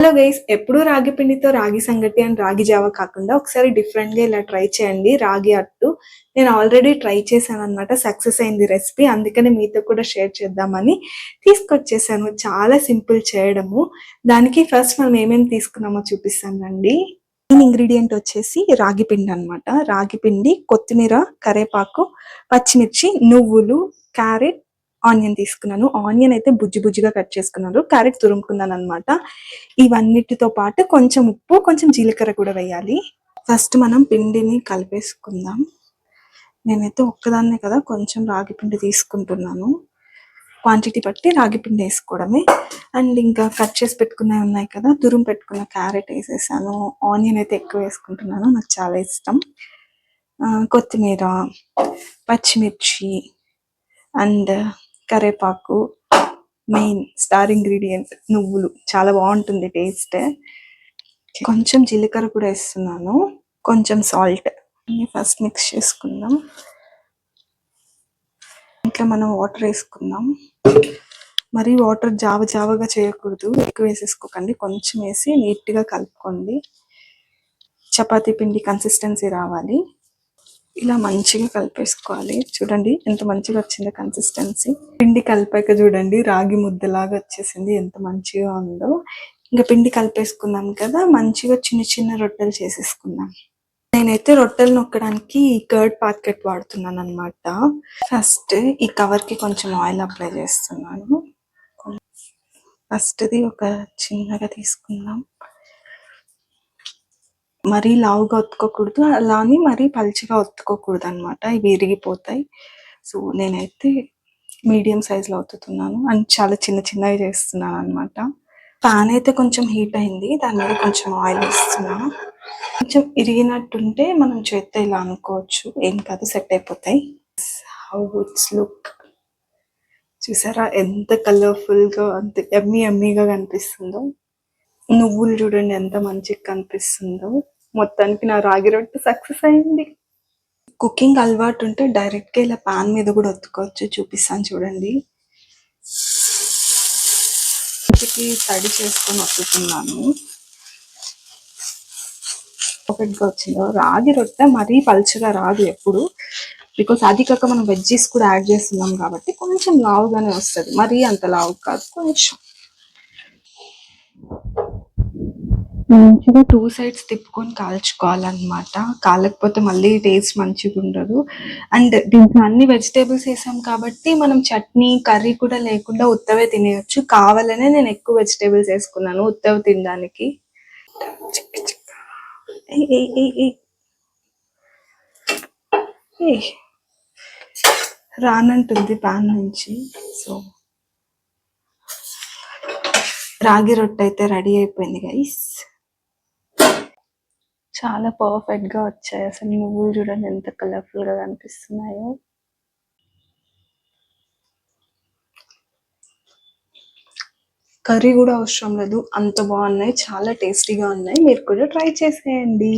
Hello guys, ఎప్పుడు రాగి పిండితో రాగి సంగటి అండ్ రాగి జావ కాకుండా ఒకసారి డిఫరెంట్గా ఇలా ట్రై చేయండి. రాగి అట్టు నేను ఆల్రెడీ ట్రై చేశాను అనమాట. సక్సెస్ అయింది రెసిపీ. అందుకని మీతో కూడా షేర్ చేద్దామని తీసుకొచ్చేసాను. చాలా సింపుల్ చేయడము. దానికి ఫస్ట్ మనం ఏమేమి తీసుకున్నామో చూపిస్తానండి. మెయిన్ ఇంగ్రీడియంట్ వచ్చేసి రాగి పిండి అనమాట. రాగి పిండి, కొత్తిమీర, కరేపాకు, పచ్చిమిర్చి, నువ్వులు, క్యారెట్, ఆనియన్ తీసుకున్నాను. ఆనియన్ అయితే బుజ్జి బుజ్జిగా కట్ చేసుకున్నాను. క్యారెట్ తురుముకున్నాను అనమాట. ఇవన్నిటితో పాటు కొంచెం ఉప్పు, కొంచెం జీలకర్ర కూడా వేయాలి. ఫస్ట్ మనం పిండిని కలిపేసుకుందాం. నేనైతే ఒక్కదాన్నే కదా కొంచెం రాగి పిండి తీసుకుంటున్నాను. క్వాంటిటీ బట్టి రాగి పిండి వేసుకోవడమే. అండ్ ఇంకా కట్ చేసి పెట్టుకున్నవి ఉన్నాయి కదా, తురుము పెట్టుకున్న క్యారెట్ వేసేసాను. ఆనియన్ అయితే ఎక్కువ వేసుకుంటున్నాను, నాకు చాలా ఇష్టం. కొత్తిమీర, పచ్చిమిర్చి అండ్ కరేపాకు, మెయిన్ స్టార్ ఇంగ్రీడియంట్ నువ్వులు, చాలా బాగుంటుంది టేస్ట్. కొంచెం జీలకర్ర కూడా వేస్తున్నాను, కొంచెం సాల్ట్. ఫస్ట్ మిక్స్ చేసుకుందాం. ఇంకా మనం వాటర్ వేసుకుందాం. మరి వాటర్ జావగా చేయకూడదు, ఎక్కువ వేసేసుకోకండి. కొంచెం వేసి నీట్గా కలుపుకోండి. చపాతీ పిండి కన్సిస్టెన్సీ రావాలి. ఇలా మంచిగా కలిపేసుకోవాలి. చూడండి ఎంత మంచిగా వచ్చిందో కన్సిస్టెన్సీ. పిండి కలిపాక చూడండి రాగి ముద్దలాగా వచ్చేసింది, ఎంత మంచిగా ఉందో. ఇంకా పిండి కలిపేసుకున్నాం కదా, మంచిగా చిన్న చిన్న రొట్టెలు చేసేసుకుందాం. నేనైతే రొట్టెలు నొక్కడానికి కర్డ్ ప్యాకెట్ వాడుతున్నాను అనమాట. ఫస్ట్ ఈ కవర్ కి కొంచెం ఆయిల్ అప్లై చేస్తున్నాను. ఫస్ట్ది ఒక చిన్నగా తీసుకుందాం. మరీ లావుగా ఒత్తుకోకూడదు, అలా అని మరీ పల్చగా ఒత్తుకోకూడదు అనమాట, ఇవి విరిగిపోతాయి. సో నేనైతే మీడియం సైజులో ఒత్తుతున్నాను అండ్ చాలా చిన్నవి చేస్తున్నాను అనమాట. పాన్ అయితే కొంచెం హీట్ అయింది, దాని మీద కొంచెం ఆయిల్ వేస్తున్నాను. కొంచెం ఇరిగినట్టుంటే మనం చేత్తో ఇలా అనుకోవచ్చు, ఏం కాదు, సెట్ అయిపోతాయి. హౌ ఇట్స్ లుక్ చూసారా, ఎంత కలర్ఫుల్గా, అంత ఎమ్మీగా కనిపిస్తుందో. నువ్వులు చూడండి ఎంత మంచిగా కనిపిస్తుందో. మొత్తానికి నా రాగి రొట్టె సక్సెస్ అయింది. కుకింగ్ అలవాటు ఉంటే డైరెక్ట్గా ఇలా పాన్ మీద కూడా ఒత్తుకోవచ్చు, చూపిస్తాను చూడండి. ఇంటికి తడి చేసుకొని ఒత్తుతున్నాను. పర్ఫెక్ట్గా వచ్చిందో. రాగి రొట్టె మరీ పల్చగా రాదు ఎప్పుడు, బికాస్ అది కాక మనం వెజ్జెస్ కూడా యాడ్ చేస్తున్నాం కాబట్టి కొంచెం లావుగానే వస్తుంది, మరీ అంత లావు కాదు, కొంచెం. మంచిగా 2 సైడ్స్ తిప్పుకొని కాల్చుకోవాలన్నమాట. కాలకపోతే మళ్ళీ టేస్ట్ మంచిగా ఉండదు. అండ్ దీంట్లో అన్ని వెజిటేబుల్స్ వేసాం కాబట్టి మనం చట్నీ, కర్రీ కూడా లేకుండా ఉత్తవే తినేయచ్చు. కావాలనే నేను ఎక్కువ వెజిటేబుల్స్ వేసుకున్నాను ఉత్తవి తినడానికి. రానంటుంది పాన్ నుంచి. సో రాగి రొట్టె అయితే రెడీ అయిపోయింది గైస్. చాలా పర్ఫెక్ట్ గా వచ్చాయి. అసలు నువ్వులు చూడండి ఎంత కలర్ఫుల్ గా కనిపిస్తున్నాయో. కర్రీ కూడా అవసరం లేదు, అంత బాగున్నాయి, చాలా టేస్టీగా ఉన్నాయి. మీరు కూడా ట్రై చేసేయండి.